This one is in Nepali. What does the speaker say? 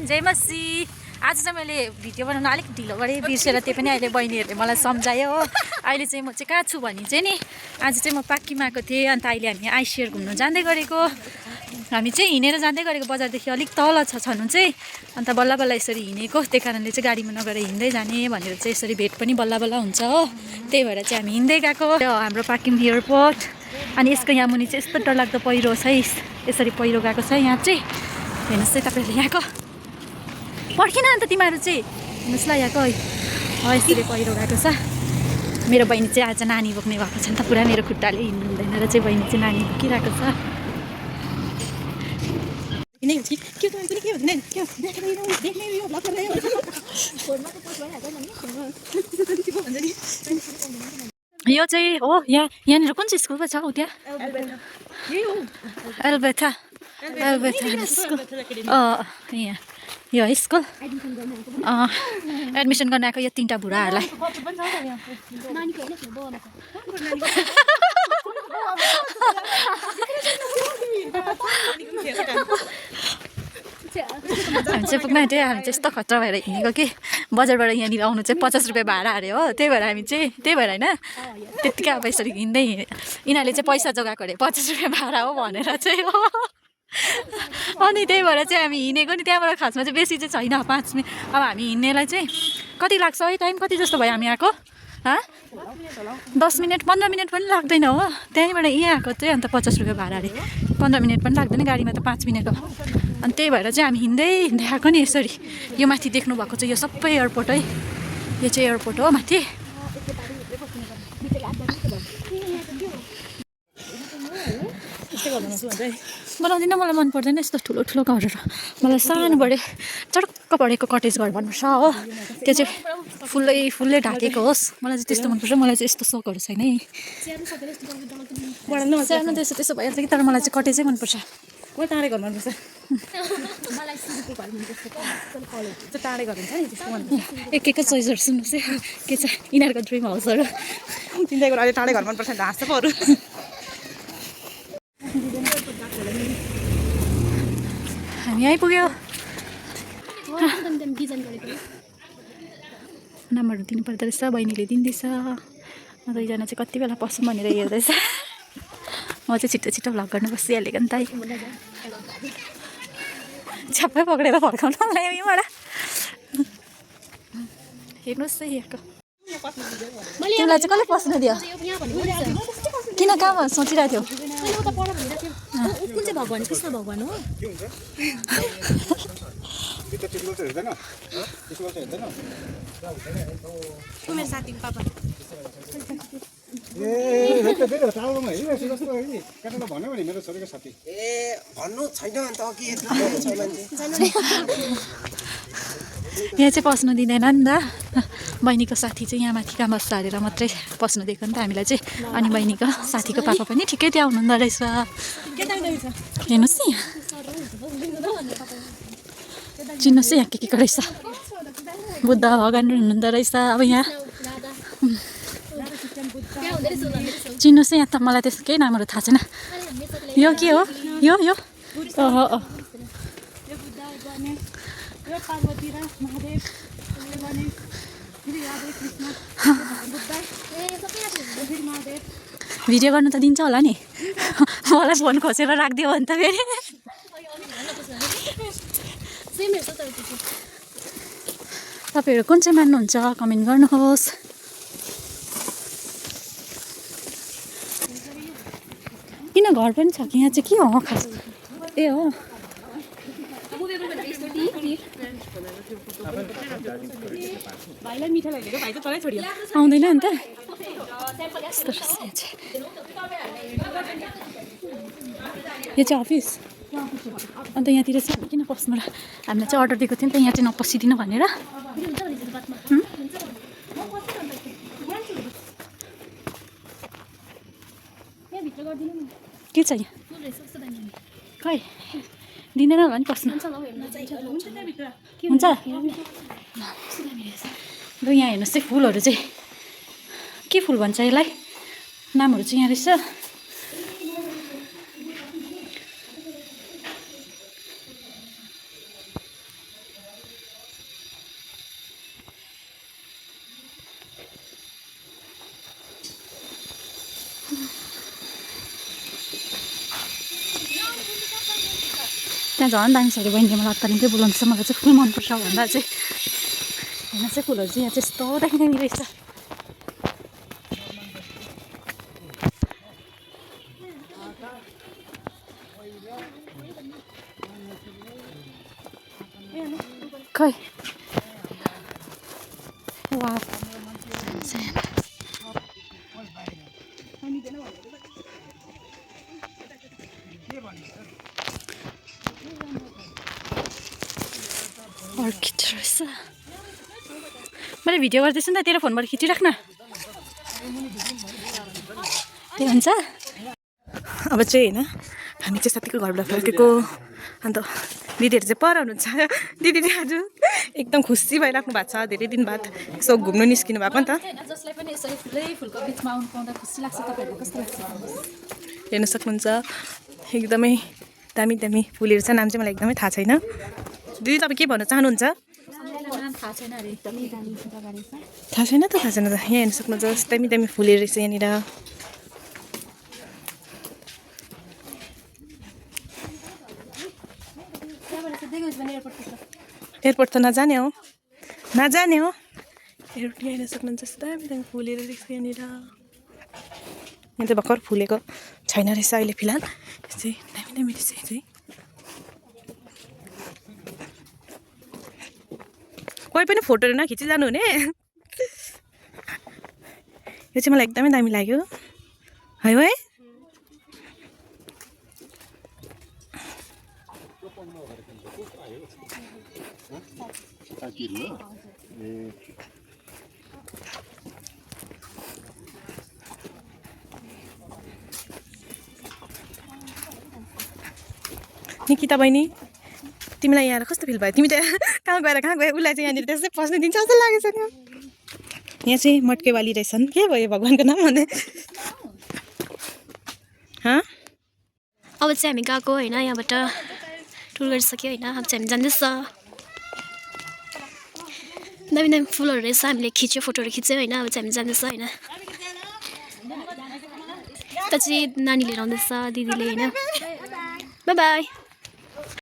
जय मसी। आज चाहिँ मैले भिडियो बनाउन अलिक ढिलो गरेँ, बिर्सेर त्यही पनि अहिले बहिनीहरूले मलाई सम्झायो हो। अहिले चाहिँ म चाहिँ कहाँ छु भने चाहिँ नि, आज चाहिँ म पाक्कीमा आएको थिएँ। अन्त अहिले हामी आइसिएर घुम्नु जाँदै गरेको। हामी चाहिँ हिँडेर जाँदै गरेको, बजारदेखि अलिक तल छ छनु चाहिँ। अन्त बल्ल बल्ल यसरी हिँडेको, त्यही कारणले चाहिँ गाडीमा नगएर हिँड्दै जाने भनेर चाहिँ यसरी भेट पनि बल्ल बल्ल हुन्छ हो। त्यही भएर चाहिँ हामी हिँड्दै गएको हाम्रो पाक्किम एयरपोर्ट। अनि यसको यहाँ मुनि चाहिँ यस्तो डरलाग्दो पहिरो छ, यसरी पहिरो गएको छ यहाँ चाहिँ। हेर्नुहोस् है तपाईँहरूले यहाँको, पर्खिन अन्त तिमीहरू चाहिँ हेर्नुहोस् ल यहाँको यसरी पहिरो गएको छ। मेरो बहिनी चाहिँ आज नानी बोक्ने भएको छ नि त, पुरा मेरो खुट्टाले हिँड्नु हुँदैन र चाहिँ बहिनी चाहिँ नानी बोकिरहेको छ। यो चाहिँ हो यहाँनिर कुन चाहिँ स्कुल पो छ हौ त्यहाँ? एल्बेथा स्कुल। यहाँ यो है स्कुल। एडमिसन गर्न आएको यो 3टा बुढाहरूलाई। हामी चाहिँ पुग्न आँट्यो। हामी चाहिँ यस्तो खतरा भएर हिँडेको कि बजारबाट यहाँनिर आउनु चाहिँ 50 रुपियाँ भाडा अरे हो। त्यही भएर हामी चाहिँ त्यही भएर होइन त्यत्तिकै अब यसरी हिँड्दै यिनीहरूले चाहिँ पैसा जोगाएको अरे 50 रुपियाँ भाडा हो भनेर चाहिँ हो। अनि त्यही भएर चाहिँ हामी हिँडेको नि, त्यहाँबाट खासमा चाहिँ बेसी चाहिँ छैन 5 मिनट। अब हामी हिँड्नेलाई चाहिँ कति लाग्छ है, टाइम कति जस्तो भयो हामी आएको? 10 मिनट 15 मिनट पनि लाग्दैन हो। त्यहीँबाट यहाँ आएको चाहिँ अन्त 50 रुपियाँ भाडा अरे, 15 मिनट पनि लाग्दैन, गाडीमा त 5 मिनट हो। अनि त्यही भएर चाहिँ हामी हिँड्दै आएको नि यसरी। यो माथि देख्नुभएको चाहिँ यो सबै एयरपोर्ट है, यो चाहिँ एयरपोर्ट हो माथि। बनाउँदिनँ, मलाई मन पर्दैन यस्तो ठुलो ठुलो घरहरू। मलाई सानोबडे चटक्क पढेको कटेज घर भन्नुपर्छ हो, त्यो चाहिँ फुल्लै ढाकेको होस्, मलाई चाहिँ त्यस्तो मनपर्छ। मलाई चाहिँ यस्तो सोखहरू छैन है, सानो त्यसो भइहाल्छ कि, तर मलाई चाहिँ कटेजै मनपर्छ। टाढे घर मनपर्छ, टाढे घर हुन्छ नि त्यस्तो मनपर्छ। एक चोइसहरू सुन्नुहोस् है के छ यिनीहरूको ड्रिम हाउसहरू। तिनीहरूको अहिले टाढे घर मनपर्छ, हाँस्छ पो अरू। हामी आइपुग्यो। नम्बरहरू दिनु पर्दो रहेछ, बहिनीले दिँदैछ। दुईजना चाहिँ कति बेला पस्छौँ भनेर हेर्दैछ। म चाहिँ छिटो छिटो भ्लग गर्न बसिहालेको नि त है। छ्याप्पै पक्रेर फर्काउनु मलाई यहीँबाट। हेर्नुहोस् है यहाँको, तिमीलाई चाहिँ कसले पस्नु दियो? किन कहाँ सोचिरहेको थियो? कुन चाहिँ भगवान? कृष्ण भगवान हो। मेरो साथीको पापा मेरो छोरीको साथी भन्नु छैन अन्त अघि यहाँ चाहिँ पस्नु दिँदैन नि त। बहिनीको साथी चाहिँ यहाँ माथि काम बस्छ हालेर मात्रै पस्नु दिएको नि त हामीलाई चाहिँ। अनि बहिनीको साथीको पापा पनि ठिकै त्यहाँ हुनुहुँदो रहेछ। हेर्नुहोस् नि चिन्नुहोस् है यहाँ के रहेछ, बुद्ध भगवान् हुनुहुँदो रहेछ। अब यहाँ चिन्नुहोस् है, यहाँ त मलाई त्यस्तो केही नामहरू थाहा छैन। यो के हो? यो भिडियो गर्नु त दिन्छ होला नि, मलाई फोन खोसेर राखिदियो भने त फेरि। तपाईँहरू कुन चाहिँ मान्नुहुन्छ कमेन्ट गर्नुहोस्। किन घर पनि छ कि यहाँ चाहिँ के हो खास? ए हो आउँदैन नि त। यो चाहिँ अफिस, अन्त यहाँतिर चाहिँ किन पस्नु र? हामीलाई चाहिँ अर्डर दिएको थियो नि त यहाँ चाहिँ नपसिदिनु भनेर। के छ यहाँ? खै दिँदैन होला नि पस्नु। हुन्छ ल यहाँ हेर्नुहोस् है, फुलहरू चाहिँ के फुल भन्छ यसलाई? नामहरू चाहिँ यहाँ रहेछ। त्यहाँ झन् दामी छ अरे बहिनीले मलाई अत्तालिँदै बोलाउँछ मलाई चाहिँ फुल मनपर्छ भन्दा चाहिँ होइन चाहिँ फुलहरू चाहिँ यहाँ चाहिँ यस्तो दामी दामी रहेछ खै वा अर्किड रहेछ मैले भिडियो गर्दैछु नि त तेरो फोनबाट खिचिराख्न त्यही हुन्छ अब चाहिँ होइन हामी चाहिँ साथीको घरबाट फर्केको अन्त दिदीहरू चाहिँ पर हुनुहुन्छ दिदीले आज एकदम खुसी भइराख्नु भएको छ धेरै दिन बाद यसो घुम्नु निस्किनु भएको नि त जसलाई पनि यसरी फुलै फुलको बिचमा आउनु पाउँदा खुसी लाग्छ तपाईँहरूलाई कस्तो लाग्छ हेर्न सक्नुहुन्छ एकदमै दामी दामी फुलहरू छ नाम चाहिँ मलाई एकदमै थाहा छैन दिदी तपाईँ के भन्न चाहनुहुन्छ थाहा छैन अरे एकदमै दामी जग्गा रहेछ थाहा छैन त यहाँ हेर्न सक्नुहुन्छ दामी दामी फुलहरू रहेछ यहाँनिर एयरपोर्ट त नजाने हो एयरपोर्ट हेर्न सक्नुहुन्छ दामी दामी फुलहरू रहेछ यहाँनिर यहाँ चाहिँ भर्खर फुलेको छैन रहेछ अहिले फिलहाल चाहिँ दामी दामी रहेछ यो चाहिँ कोही पनि फोटोहरू नखिची जानुहुने यो चाहिँ मलाई एकदमै दामी लाग्यो है निकिता बहिनी तिमीलाई यहाँ कस्तो फिल भयो तिमी त कहाँ गयो उसलाई चाहिँ यहाँनिर त्यसै पस्नु दिन्छ जस्तो लागेको छ नि यहाँ चाहिँ मटकेवाली रहेछन् के भयो भगवान्को नाम भन्दै अब चाहिँ हामी गएको होइन यहाँबाट टुर गरिसक्यो होइन अब चाहिँ हामी जाँदैछ दामी दामी फुलहरू रहेछ हामीले खिच्यो फोटोहरू खिच्यो होइन अब चाहिँ हामी जाँदैछ होइन यता चाहिँ नानी लिएर आउँदैछ दिदीले होइन बाई बाई